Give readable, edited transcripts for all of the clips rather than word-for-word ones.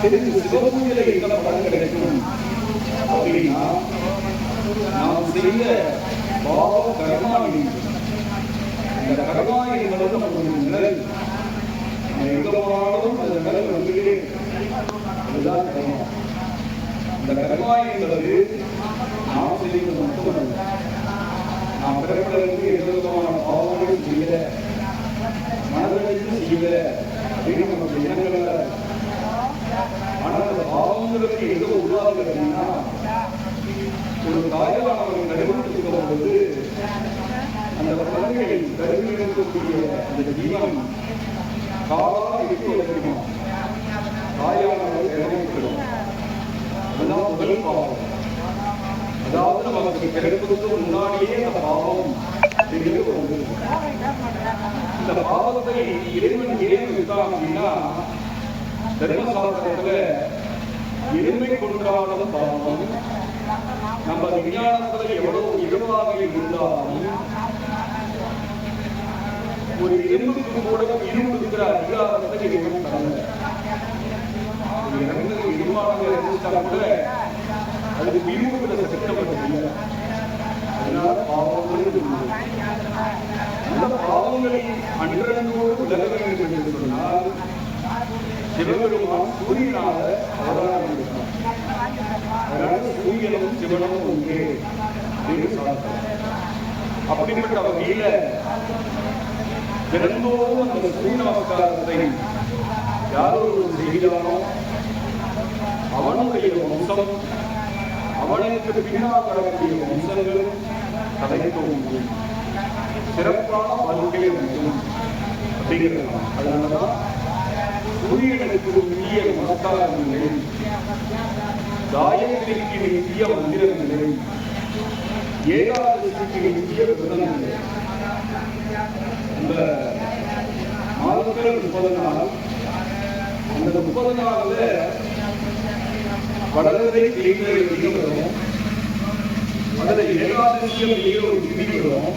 சிவபூஜையில என்ன பலன் கிடைக்கும் அப்படின்னா, நாம் செய்த பாவ கர்மாணி, அந்த கர்மாணி என்பது நம்முடைய நிழல். நம்ம எங்க போனாலும் அந்த நிழல் வந்துட்டே அதுதான் கர்மா. அந்த கர்மாணி என்பது நாம் செய்வது மட்டுமல்ல, நாம் பிறப்பிலிருந்து எந்த விதமான பாவங்களும் செய்யல, மனதிலிருந்து செய்யல அப்படின்னு நம்முடைய எண்ணங்கள்ல. ஆனால் அந்த பாவங்களுக்கு எங்க உருவாகுது அப்படின்னா, ஒரு தாயானவர்கள் கருவுற்றுக்கும் போது அந்த குழந்தைகளை கருவில் இருக்கக்கூடிய அந்த ஜீவன் காலால் எட்டு வளர்க்கணும், தாயானவர்கள் கருவிக்கிறோம். அதுதான் முதல் பாவம். அதாவது நமக்கு பிறப்புக்கு முன்னாடியே அந்த பாவம் வந்து இந்த பாவத்தை இறைவன் ஏன் இருக்கான் அப்படின்னா, தர்மசாஸ்திரத்துல எருமை கொண்டாட பாவம் நம்ம விஞ்ஞானத்துல எவ்வளவு இயல்பாக இருந்தாலும் ஒரு எறும்புக்கு கூட இரும்புங்கிற அதிகாரத்தை இறைவன் தரல. இருமானங்க இருந்துட்டா கூட அதுக்கு இரும்புகிற சட்டப்பட்டு அதனால பாவங்கள் அந்த பாவங்களை அன்றோடு விலக வேண்டும் என்று சொன்னால் சிவபெருமான் சூரியனாக அவதாரம் எடுத்தார். அதனால சூரியனும் சிவனும் ஒன்றே அப்படின்னு சொல்றார். அப்படிப்பட்ட வகையில தினந்தோறும் அந்த சூரிய நமஸ்காரத்தை யாரோ செய்கிறானோ அவனுடைய வம்சம், அவனுக்கு பின்னால் வரக்கூடிய வம்சங்கள் தலைத்தோம் சிறப்பான வாழ்க்கை வேண்டும் அப்படிங்கிறது. அதனாலதான் சூரியனுக்கு உரிய நமஸ்காரங்களை, காயத்ரிக்கு நித்திய மந்திரங்களை, ஏகாதசிக்கு நித்திய விரதங்களை, அந்த மாதத்தில் 30 நாள், அந்த 30 நாள்ல வளர்வதை தேய்ந்ததை விதிக்கிறோம், அதில் ஏகாதசியம் விதிக்கிறோம்.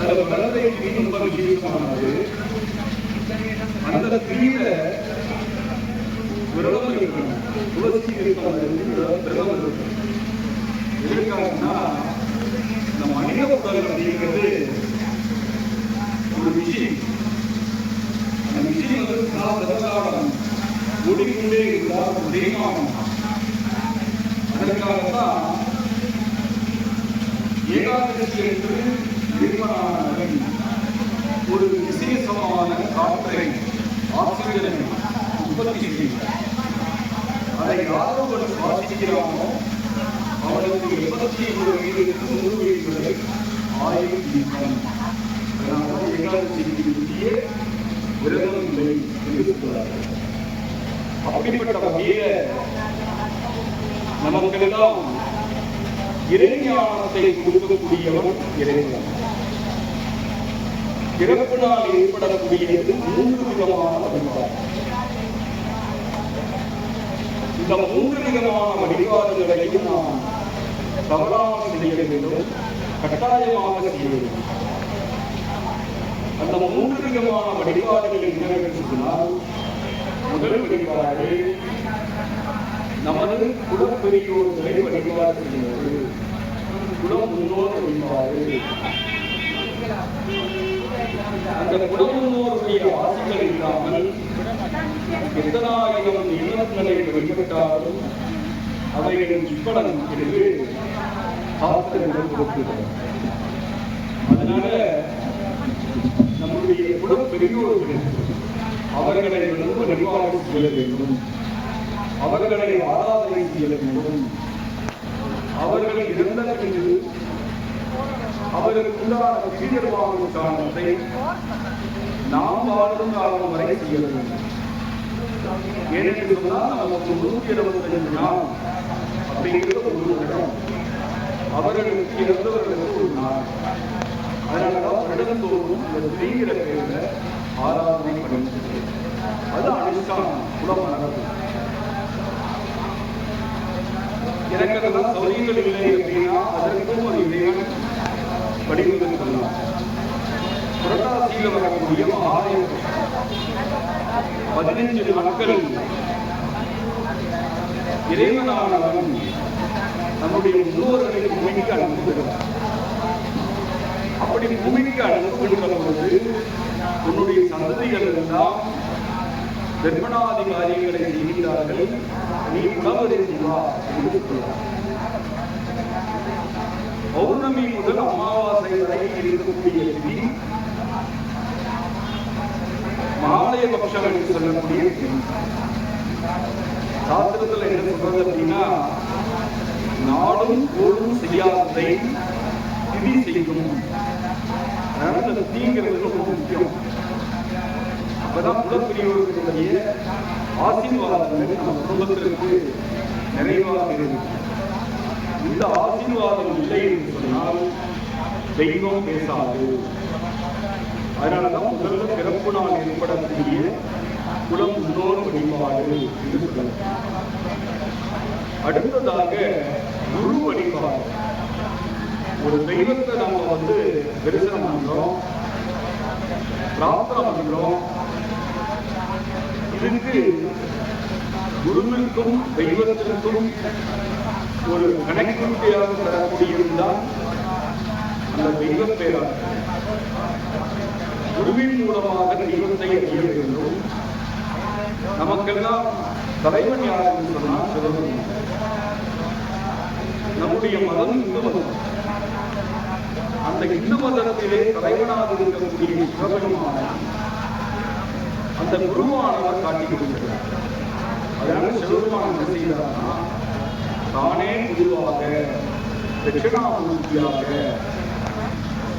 அதில் வளர்வதை ரொம்ப விசேஷமானது. அந்த தீவிர விரதம் இருக்கணும், துளசி விரதம் இருக்கணும். எதுக்காகனா, இந்த மனித உடல் அப்படிங்கிறது ஒரு விஷயம். அந்த விஷயம் வந்து ஓடிக்கொண்டே இருந்தால் தேய்மானம். அதற்காகத்தான் ஏகாதசி என்று நிர்மலான ஒரு விசேஷமான காற்றை, ஆக்சிஜனை உற்பத்தி செய்கிறார். அதை யாரோடு சுவாசிக்கிறானோ அவனுக்கு 81 வயதிற்கு 100 வயது வரை ஆயுள் நீக்கம். அதனால ஏகாதசிக்கு விரதம் இல்லை என்று சொல்கிறார்கள். அப்படிப்பட்ட வகையில நமக்கெல்லாம் இறைஞானத்தை கொடுக்கக்கூடியவன் இறைவன். பிறப்பினால் ஏற்படக்கூடியது 3 விதமான வழிபாடு. இந்த 3 விதமான வழிபாடுகளையும் நாம் தவறாமல் செய்ய வேண்டும், கட்டாயமாக செய்ய வேண்டும். அந்த 3 விதமான வழிபாடுகள் என்னவென்று சொன்னால், முதல் வழிபாடு நமது குலப்பெரியோர்களை வழிபாடு செய்வது, குலம் முன்னோர் வழிபாடு. அந்த குலம் முன்னோருடைய ஆசைகள் இல்லாமல் எத்தனாயிரம் இல்லங்களை வழிபட்டாலும் அவைகளின் இப்படம் என்று சாஸ்திரங்கள் கொடுக்கிறது. அதனால நம்முடைய குலப்பெரியோர்கள் அவர்களை வழிபாடு செய்ய வேண்டும், அவர்களை ஆராதனை செய்ய வேண்டும். அவர்கள் இறந்த பின்பு அவர்களுக்குண்டான சீர்வாழும் காரணத்தை நாம் வாழும் காலம் வரை செய்ய வேண்டும். ஏனென்று சொன்னால் நமக்கு 125 நாள் அப்படிங்கிறது ஒரு இடம், அவர்களுக்கு இறந்தவர்களுக்கு ஒரு நாள். அதனாலதான் வருடந்தோறும் இந்த தீவிர பேரில் ஆராதனை பண்ணுகிறது. அது அனுஷ்டானம், குலமரபு. எனக்கு அதெல்லாம் சௌரியங்கள் இல்லை அப்படின்னா அதற்கும் ஒரு இறைவன் வடிவங்கள் சொல்லலாம். புரட்டாசியில் வரக்கூடிய ஆலயம் 15 நாட்கள் இறைவனானவன் நம்முடைய முன்னோர்களை பூமிக்கு அனுப்புகிறார். அப்படி பூமிக்கு அனுப்புகின்ற பொழுது உன்னுடைய சந்ததிகள் எல்லாம் தர்மனாதி காரியங்களை செய்கிறார்கள், நீ உணவருந்திவா என்று சொல்றார். பௌர்ணமி முதல் அமாவாசை வரை இருக்கக்கூடிய திதி மாலைய பட்சம் என்று சொல்லக்கூடிய சாஸ்திரத்தில் என்ன சொல்றது அப்படின்னா, நாடும் கோடும் செய்யாததை திதி செய்யும். அதனால அந்த திதிங்கிறது ரொம்ப முக்கியம். அப்பதான் குலப்பிரிவுடைய ஆசீர்வாதங்கள் நம்ம குடும்பத்திற்கு நிறைவாக இருக்கு. இந்த ஆசீர்வாதம் இல்லை என்று சொன்னால் தெய்வம் பேசாது. அதனாலதான் முதல்ல பிறப்பு நாள் ஏற்படக்கூடிய குலம் முன்னோர் வழிபாடு என்று சொல்லலாம். அடுத்ததாக குரு வழிபாடு. ஒரு தெய்வத்தை நம்ம தரிசனம் பண்றோம், பிரார்த்தனை பண்றோம். இதுக்கு குருவிற்கும் தெய்வத்திற்கும் ஒரு கனெக்டிவிட்டியாக தரக்கூடியதுதான் அந்த தெய்வ பேராக. குருவின் மூலமாக தெய்வத்தை அறிய வேண்டும். நமக்கெல்லாம் தலைவன் யார் என்று சொன்னால் சிவபெருமான். நம்முடைய மதம் இந்து மதம். அந்த இந்து மதத்திலே தலைவனாக இருக்கக்கூடிய சிவபெருமான அந்த குருவானவர் காட்டிக் கொடுக்கிறார். அதனால சிவபெருமான் என்ன செய்தார்னா, தானே குருவாக தட்சிணாமூர்த்தியாக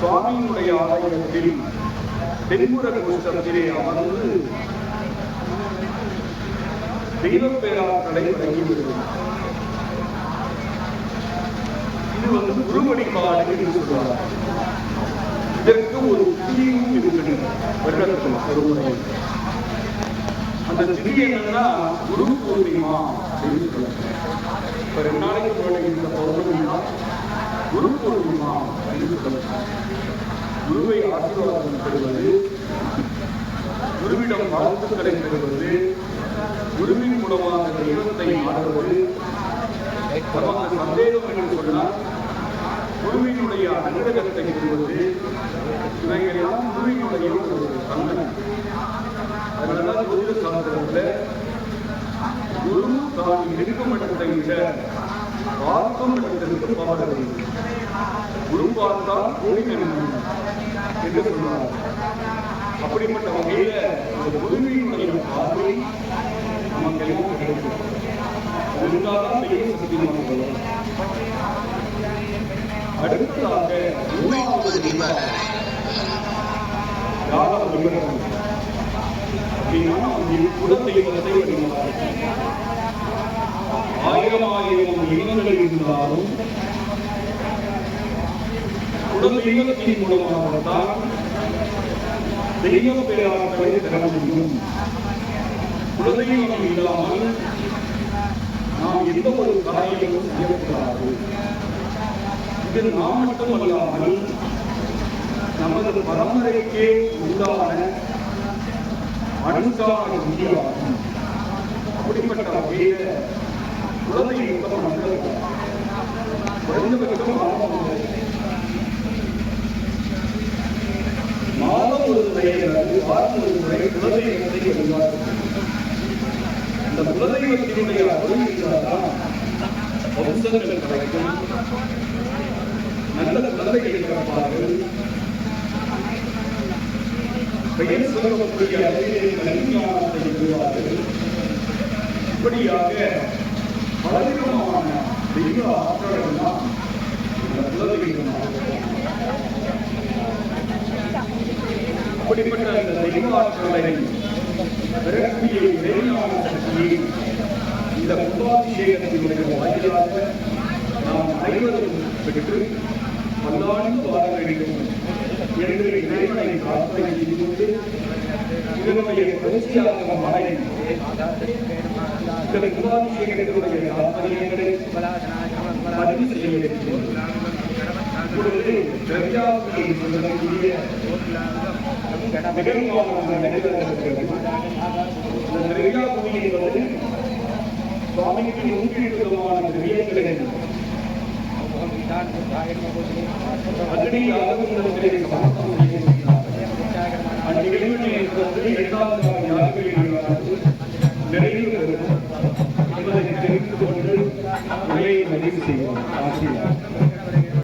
சுவாமியினுடைய ஆலயத்தில் தென்புற கோஷ்டத்திலே அமர்ந்து தெய்வ பேராற்றலை வழங்கி விடுகிறார். இது குரு வழிபாடு என்று சொல்றார். இதற்கு ஒரு திதியும் இருக்கிறது வருடத்தில் ஒரு முறை. அந்த திதி என்னன்னா குரு பூர்ணிமா அப்படின்னு சொல்றாங்க. இப்ப 2 நாளைக்கு முன்னாடி இந்த பௌர்ணமினா குரு பூர்ணிமா அப்படின்னு சொல்றாங்க. குருவை ஆசீர்வாதம் பெறுவது, குருவிடம் வாழ்த்துக்களை பெறுவது, குருவின் மூலமாக தெய்வத்தை ஆடுவது, நமக்கு சந்தேகம் என்று சொன்னால் குருவினுடைய அனுகிரகத்தை பெறுவது, இவைகளெல்லாம் குருவினுடைய ஒரு தன்மை. அதனாலதான் ஜோதிட சாஸ்திரத்தில் குரு தான் இருக்கும் இடத்தை விட பார்க்கும் இடத்திற்கு பாடுகிறது. குரு பார்த்தால் கோடி நன்மை என்று சொல்றார். அப்படிப்பட்ட வகையில அந்த குருவினுடைய பார்வை நமக்கு எல்லாம் கிடைக்கும். இருந்தால்தான் தெய்வ சக்தி நமக்கு வரும். அடுத்ததாக யார வழிபடுறது அப்படின்னா குல தெய்வத்தை வழிபடுறது. 1000 தெய்வங்கள் இருந்தாலும் குல தெய்வத்தின் மூலமாகத்தான் தெய்வ பேராற்றலை பெற முடியும். குலதெய்வம் இல்லாமல் நாம் எந்த ஒரு காரியமும் செய்யக்கூடாது. இது நாம் மட்டுமல்லாமல் நமது பரம்பரைக்கே உண்டான அனுசார விதியாகும். அப்படிப்பட்ட வகையில குலதெய்வம் குறைந்தபட்சம் மாதம் ஒரு முறை அல்லது வாரம் ஒரு முறை குலதெய்வத்தை வழிபாடு. அந்த குலதெய்வத்தினுடைய அருள் இருந்தால்தான் வம்சங்கள் கிடைக்கும், நல்ல குழந்தைகள் பிறப்பார்கள், பெயர் சொல்லக்கூடிய அளவிலே கல்விஞானத்தை பெறுவார்கள். இப்படியாக பலவிதமான தெய்வ ஆற்றலாம் இந்த குலதெய்வமாகும். அப்படிப்பட்ட அந்த தெய்வ ஆற்றலை பெறக்கூடிய இறைவனான சக்தியை இந்த கும்பாபிஷேகத்தினுடைய வாயிலாக நாம் அனைவரும் பெற்று பல்லாண்டு வாழ வேண்டும் என்று இறைவனை பிரார்த்தனை செய்து கொண்டு இதனுடைய தொடர்ச்சியாக மாலை இந்த கும்பாபிஷேகத்தினுடைய தாற்பயங்களை பதிவு செய்ய வேண்டும். இப்பொழுது திரவியாவுக்கு சொல்லக்கூடிய நிகழ்வான நடைபெறுகிறது. இந்த திரவியா பூமி என்பது சுவாமி சுவாமிக்கு 108 விதமான திவ்யங்களின் அக்னி யாகங்களை சமர்ப்பணம் செய்திருக்கிறார். அந்நிகழ்வினை தொடர்ந்து 8வது யாகங்களில் நிறைவு பெறும் என்பதை தெரிந்து கொண்டு உரையை பதிவு செய்வோம். ஆசிரியர்